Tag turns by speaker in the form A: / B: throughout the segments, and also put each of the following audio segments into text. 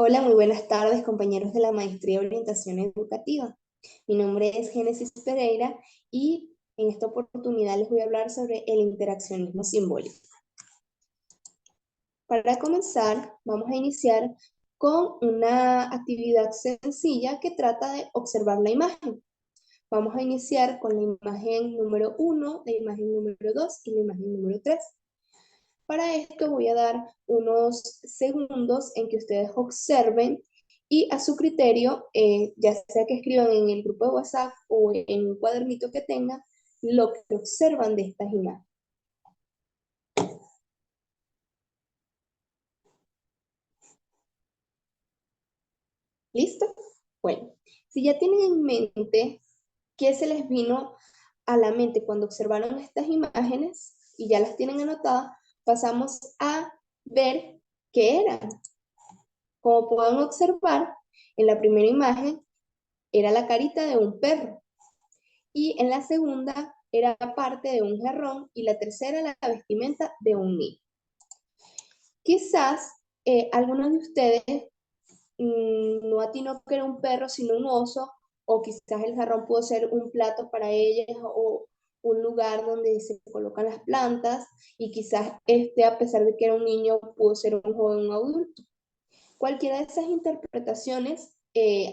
A: Hola, muy buenas tardes, compañeros de la Maestría de Orientación Educativa. Mi nombre es Génesis Pereira y en esta oportunidad les voy a hablar sobre el interaccionismo simbólico. Para comenzar, vamos a iniciar con una actividad sencilla que trata de observar la imagen. Vamos a iniciar con la imagen número 1, la imagen número 2 y la imagen número 3. Para esto voy a dar unos segundos en que ustedes observen y a su criterio, ya sea que escriban en el grupo de WhatsApp o en un cuadernito que tengan, lo que observan de estas imágenes. ¿Listo? Bueno, si ya tienen en mente qué se les vino a la mente cuando observaron estas imágenes y ya las tienen anotadas, pasamos a ver qué eran. Como pueden observar, en la primera imagen era la carita de un perro. Y en la segunda era parte de un jarrón y la tercera la vestimenta de un niño. Quizás algunos de ustedes no atinó que era un perro sino un oso, o quizás el jarrón pudo ser un plato para ellas o un lugar donde se colocan las plantas, y quizás a pesar de que era un niño, pudo ser un joven o un adulto. Cualquiera de esas interpretaciones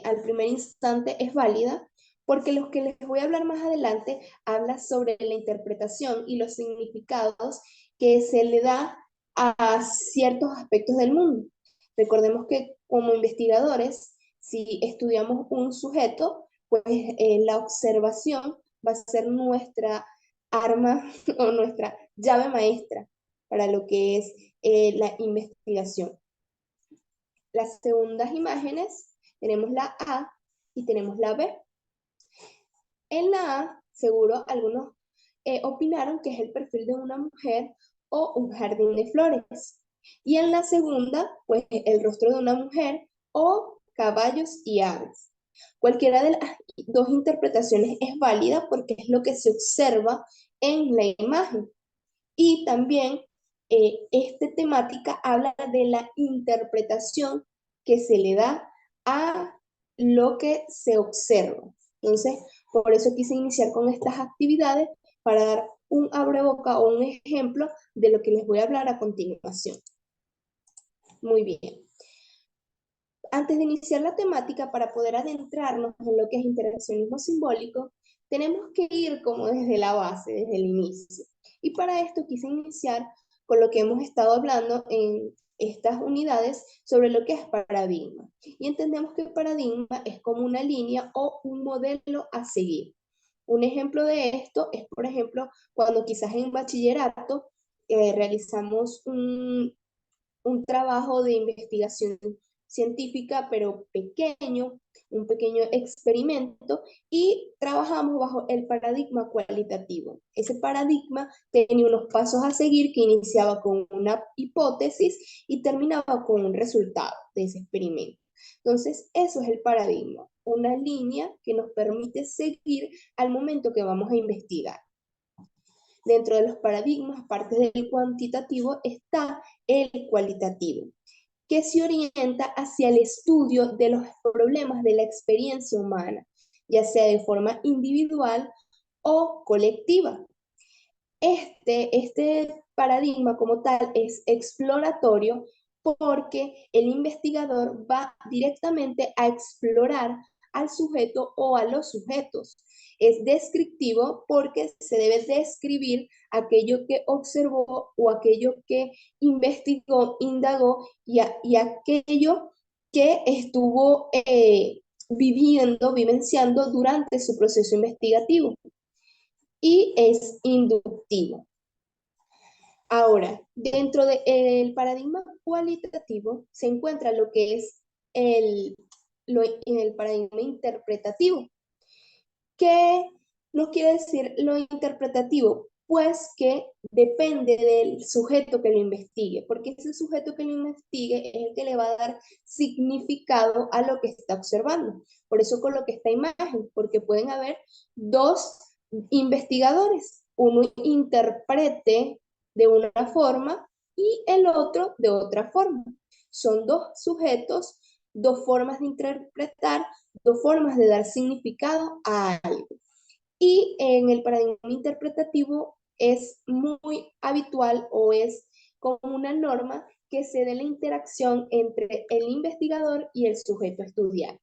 A: al primer instante es válida, porque lo que les voy a hablar más adelante habla sobre la interpretación y los significados que se le da a ciertos aspectos del mundo. Recordemos que como investigadores, si estudiamos un sujeto, pues la observación va a ser nuestra arma o nuestra llave maestra para lo que es la investigación. Las segundas imágenes tenemos la A y tenemos la B. En la A, seguro algunos opinaron que es el perfil de una mujer o un jardín de flores. Y en la segunda, pues el rostro de una mujer o caballos y aves. Cualquiera de las dos interpretaciones es válida porque es lo que se observa en la imagen. Y también esta temática habla de la interpretación que se le da a lo que se observa. Entonces, por eso quise iniciar con estas actividades para dar un abreboca o un ejemplo de lo que les voy a hablar a continuación. Muy bien. Antes de iniciar la temática, para poder adentrarnos en lo que es interaccionismo simbólico, tenemos que ir como desde la base, desde el inicio. Y para esto quise iniciar con lo que hemos estado hablando en estas unidades sobre lo que es paradigma. Y entendemos que paradigma es como una línea o un modelo a seguir. Un ejemplo de esto es, por ejemplo, cuando quizás en bachillerato realizamos un trabajo de investigación científica, pero pequeño, un pequeño experimento, y trabajamos bajo el paradigma cualitativo. Ese paradigma tenía unos pasos a seguir que iniciaba con una hipótesis y terminaba con un resultado de ese experimento. Entonces, eso es el paradigma, una línea que nos permite seguir al momento que vamos a investigar. Dentro de los paradigmas, aparte del cuantitativo, está el cualitativo, que se orienta hacia el estudio de los problemas de la experiencia humana, ya sea de forma individual o colectiva. Este paradigma como tal es exploratorio porque el investigador va directamente a explorar al sujeto o a los sujetos. Es descriptivo porque se debe describir aquello que observó o aquello que investigó, indagó y aquello que estuvo vivenciando durante su proceso investigativo. Y es inductivo. Ahora, dentro del paradigma cualitativo se encuentra lo que es el paradigma interpretativo. ¿Qué nos quiere decir lo interpretativo? Pues que depende del sujeto que lo investigue, porque ese sujeto que lo investigue es el que le va a dar significado a lo que está observando. Por eso coloqué esta imagen, porque pueden haber dos investigadores, uno interprete de una forma y el otro de otra forma. Son dos sujetos dos formas de interpretar, dos formas de dar significado a algo. Y en el paradigma interpretativo es muy habitual o es como una norma que se dé la interacción entre el investigador y el sujeto estudiado.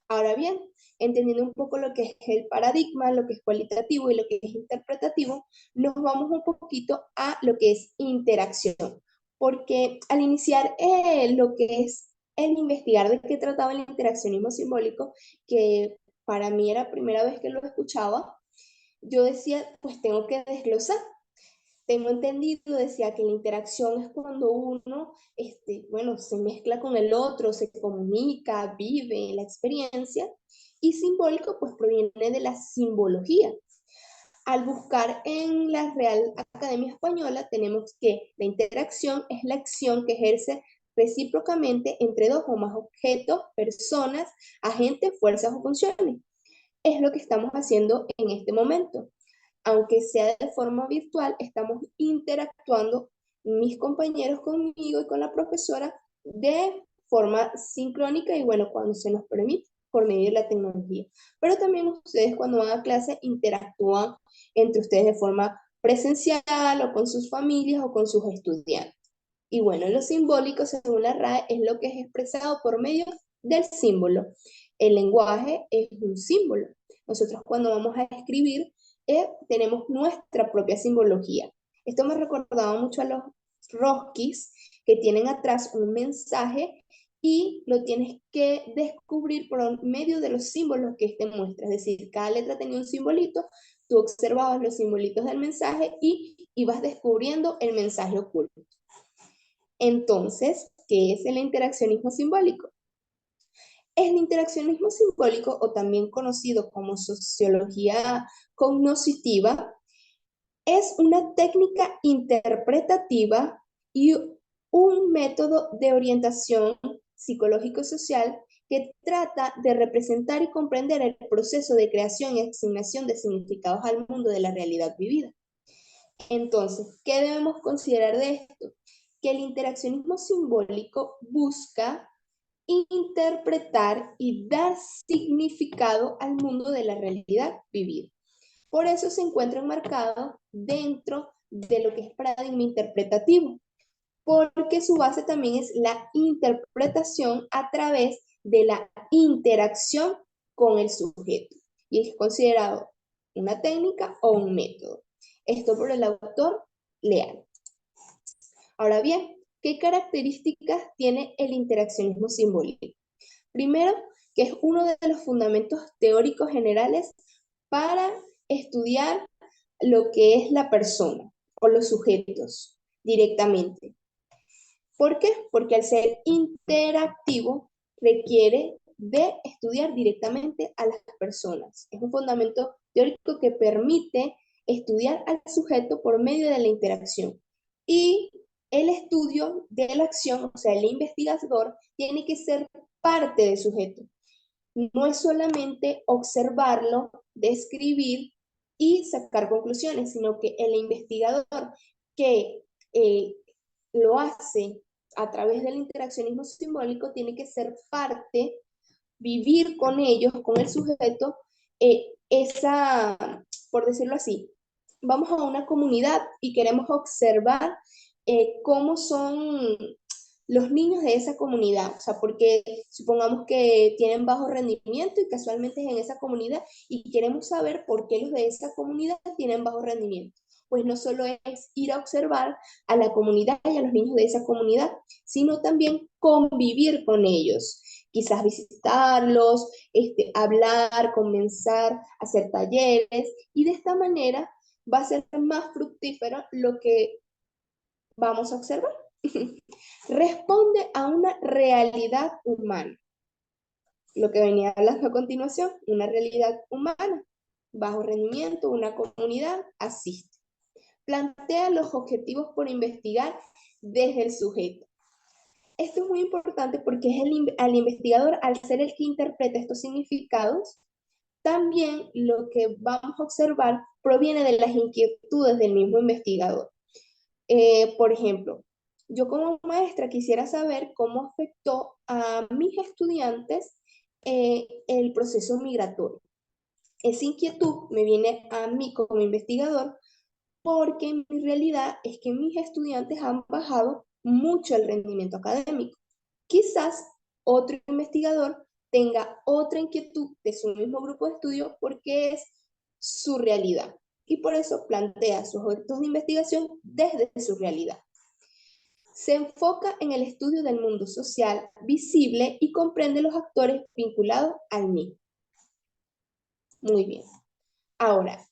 A: Ahora bien, entendiendo un poco lo que es el paradigma, lo que es cualitativo y lo que es interpretativo, nos vamos un poquito a lo que es interacción. Porque al iniciar lo que es el investigar de qué trataba el interaccionismo simbólico, que para mí era la primera vez que lo escuchaba, yo decía, pues tengo que desglosar. Tengo entendido, decía que la interacción es cuando uno, bueno, se mezcla con el otro, se comunica, vive la experiencia, y simbólico pues proviene de la simbología. Al buscar en la Real Academia Española tenemos que la interacción es la acción que ejerce recíprocamente entre dos o más objetos, personas, agentes, fuerzas o funciones. Es lo que estamos haciendo en este momento. Aunque sea de forma virtual, estamos interactuando mis compañeros conmigo y con la profesora de forma sincrónica y bueno, cuando se nos permite por medio de la tecnología. Pero también ustedes cuando van a clase interactúan entre ustedes de forma presencial o con sus familias o con sus estudiantes. Y bueno, lo simbólico, según la RAE, es lo que es expresado por medio del símbolo. El lenguaje es un símbolo. Nosotros cuando vamos a escribir, tenemos nuestra propia simbología. Esto me recordaba mucho a los rosquis que tienen atrás un mensaje y lo tienes que descubrir por medio de los símbolos que este muestra. Es decir, cada letra tenía un simbolito, tú observabas los simbolitos del mensaje y ibas descubriendo el mensaje oculto. Entonces, ¿qué es el interaccionismo simbólico? El interaccionismo simbólico, o también conocido como sociología cognoscitiva, es una técnica interpretativa y un método de orientación psicológico-social que trata de representar y comprender el proceso de creación y asignación de significados al mundo de la realidad vivida. Entonces, ¿qué debemos considerar de esto? Que el interaccionismo simbólico busca interpretar y dar significado al mundo de la realidad vivida. Por eso se encuentra enmarcado dentro de lo que es paradigma interpretativo, porque su base también es la interpretación a través de la interacción con el sujeto, y es considerado una técnica o un método. Esto por el autor Leal. Ahora bien, ¿qué características tiene el interaccionismo simbólico? Primero, que es uno de los fundamentos teóricos generales para estudiar lo que es la persona o los sujetos directamente. ¿Por qué? Porque al ser interactivo requiere de estudiar directamente a las personas. Es un fundamento teórico que permite estudiar al sujeto por medio de la interacción. Y el estudio de la acción, o sea, el investigador, tiene que ser parte del sujeto. No es solamente observarlo, describir y sacar conclusiones, sino que el investigador que lo hace a través del interaccionismo simbólico tiene que ser parte, vivir con ellos, con el sujeto, por decirlo así, vamos a una comunidad y queremos observar cómo son los niños de esa comunidad, o sea, porque supongamos que tienen bajo rendimiento y casualmente es en esa comunidad y queremos saber por qué los de esa comunidad tienen bajo rendimiento. Pues no solo es ir a observar a la comunidad y a los niños de esa comunidad, sino también convivir con ellos, quizás visitarlos, hablar, comenzar, hacer talleres, y de esta manera va a ser más fructífero lo que vamos a observar. Responde a una realidad humana. Lo que venía hablando a continuación, una realidad humana, bajo rendimiento, una comunidad, asiste. Plantea los objetivos por investigar desde el sujeto. Esto es muy importante porque es al investigador, al ser el que interpreta estos significados, también lo que vamos a observar proviene de las inquietudes del mismo investigador. Por ejemplo, yo como maestra quisiera saber cómo afectó a mis estudiantes el proceso migratorio. Esa inquietud me viene a mí como investigador porque mi realidad es que mis estudiantes han bajado mucho el rendimiento académico. Quizás otro investigador tenga otra inquietud de su mismo grupo de estudio porque es su realidad y por eso plantea sus objetos de investigación desde su realidad. Se enfoca en el estudio del mundo social visible y comprende los actores vinculados al mismo. Muy bien. Ahora,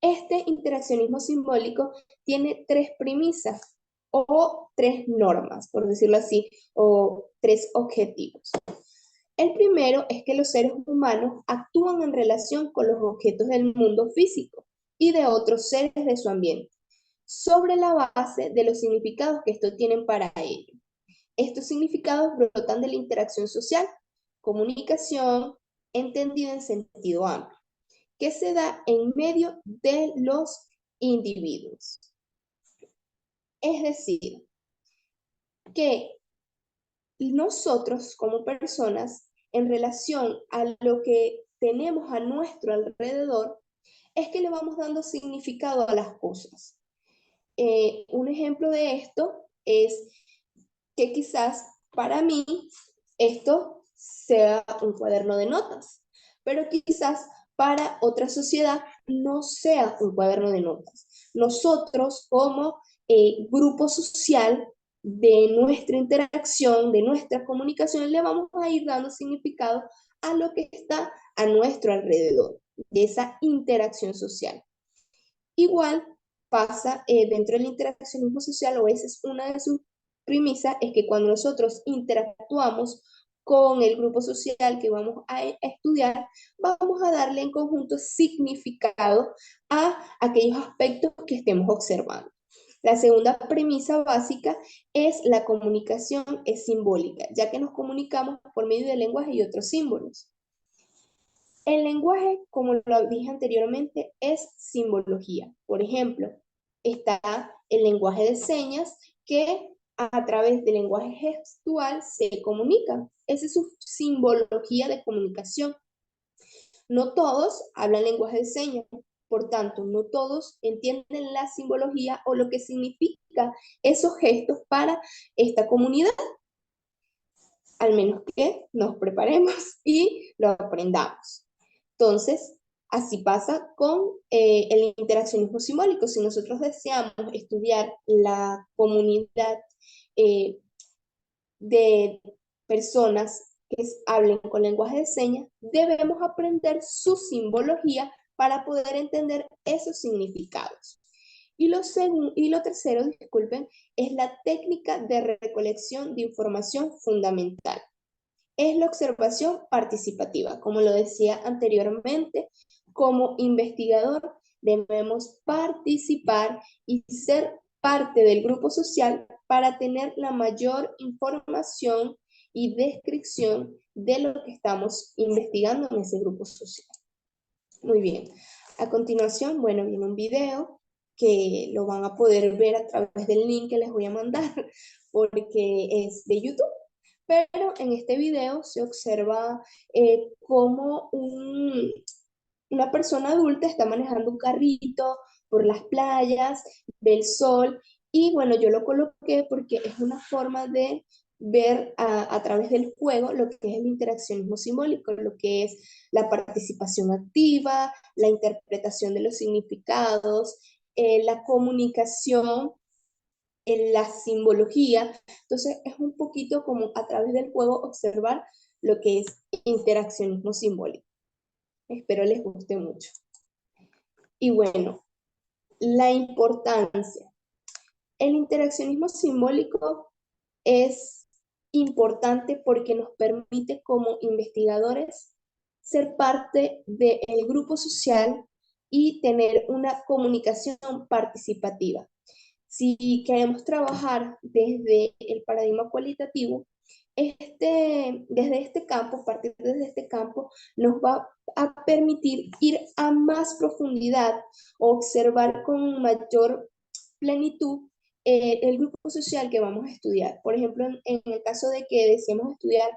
A: este interaccionismo simbólico tiene tres premisas o tres normas, por decirlo así, o tres objetivos. El primero es que los seres humanos actúan en relación con los objetos del mundo físico y de otros seres de su ambiente, sobre la base de los significados que estos tienen para ellos. Estos significados brotan de la interacción social, comunicación, entendida en sentido amplio, que se da en medio de los individuos. Es decir, que nosotros como personas, en relación a lo que tenemos a nuestro alrededor, es que le vamos dando significado a las cosas. Un ejemplo de esto es que quizás para mí esto sea un cuaderno de notas, pero quizás para otra sociedad no sea un cuaderno de notas. Nosotros como grupo social de nuestra interacción, de nuestra comunicación, le vamos a ir dando significado a lo que está a nuestro alrededor, de esa interacción social. Igual pasa dentro del interaccionismo social, o esa es una de sus premisas, es que cuando nosotros interactuamos con el grupo social que vamos a estudiar, vamos a darle en conjunto significado a aquellos aspectos que estemos observando. La segunda premisa básica es la comunicación es simbólica, ya que nos comunicamos por medio de lenguaje y otros símbolos. El lenguaje, como lo dije anteriormente, es simbología. Por ejemplo, está el lenguaje de señas que a través del lenguaje gestual se comunica. Esa es su simbología de comunicación. No todos hablan lenguaje de señas, por tanto, no todos entienden la simbología o lo que significa esos gestos para esta comunidad, al menos que nos preparemos y lo aprendamos. Entonces, así pasa con el interaccionismo simbólico. Si nosotros deseamos estudiar la comunidad eh, de personas que hablen con lenguaje de señas, debemos aprender su simbología para poder entender esos significados. Y lo tercero, disculpen, es la técnica de recolección de información fundamental. Es la observación participativa. Como lo decía anteriormente, como investigador debemos participar y ser parte del grupo social para tener la mayor información y descripción de lo que estamos investigando en ese grupo social. Muy bien. A continuación, bueno, viene un video que lo van a poder ver a través del link que les voy a mandar porque es de YouTube. Pero en este video se observa cómo una persona adulta está manejando un carrito por las playas, ve el sol, y bueno, yo lo coloqué porque es una forma de ver a través del juego lo que es el interaccionismo simbólico, lo que es la participación activa, la interpretación de los significados, la comunicación, en la simbología. Entonces es un poquito como a través del juego observar lo que es interaccionismo simbólico. Espero les guste mucho. Y bueno, la importancia. El interaccionismo simbólico es importante porque nos permite como investigadores ser parte del grupo social y tener una comunicación participativa. Si queremos trabajar desde el paradigma cualitativo, desde este campo, partir desde este campo, nos va a permitir ir a más profundidad, observar con mayor plenitud el grupo social que vamos a estudiar. Por ejemplo, en el caso de que deseemos estudiar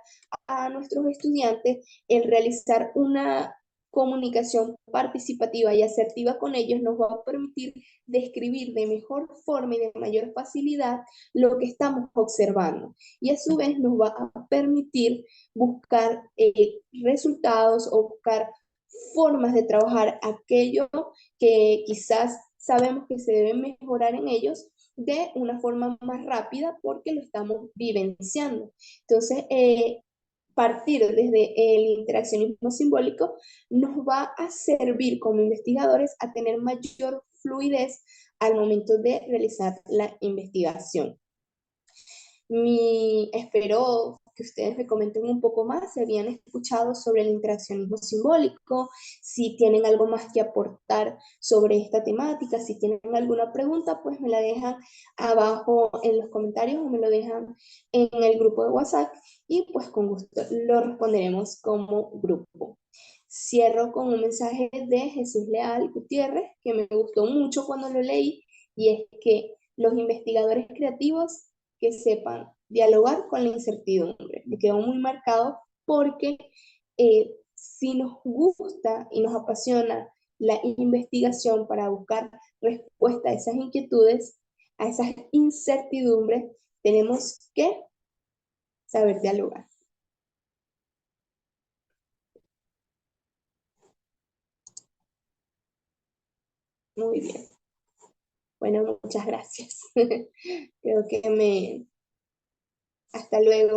A: a nuestros estudiantes, el realizar una comunicación participativa y asertiva con ellos nos va a permitir describir de mejor forma y de mayor facilidad lo que estamos observando. Y a su vez nos va a permitir buscar resultados o buscar formas de trabajar aquello que quizás sabemos que se debe mejorar en ellos de una forma más rápida porque lo estamos vivenciando. Entonces, partir desde el interaccionismo simbólico nos va a servir como investigadores a tener mayor fluidez al momento de realizar la investigación. Espero que ustedes me comenten un poco más si habían escuchado sobre el interaccionismo simbólico, si tienen algo más que aportar sobre esta temática, si tienen alguna pregunta, pues me la dejan abajo en los comentarios o me lo dejan en el grupo de WhatsApp y pues con gusto lo responderemos como grupo. Cierro con un mensaje de Jesús Leal Gutiérrez que me gustó mucho cuando lo leí y es que los investigadores creativos que sepan dialogar con la incertidumbre. Me quedó muy marcado porque si nos gusta y nos apasiona la investigación para buscar respuesta a esas inquietudes, a esas incertidumbres, tenemos que saber dialogar. Muy bien. Bueno, muchas gracias. Creo que hasta luego.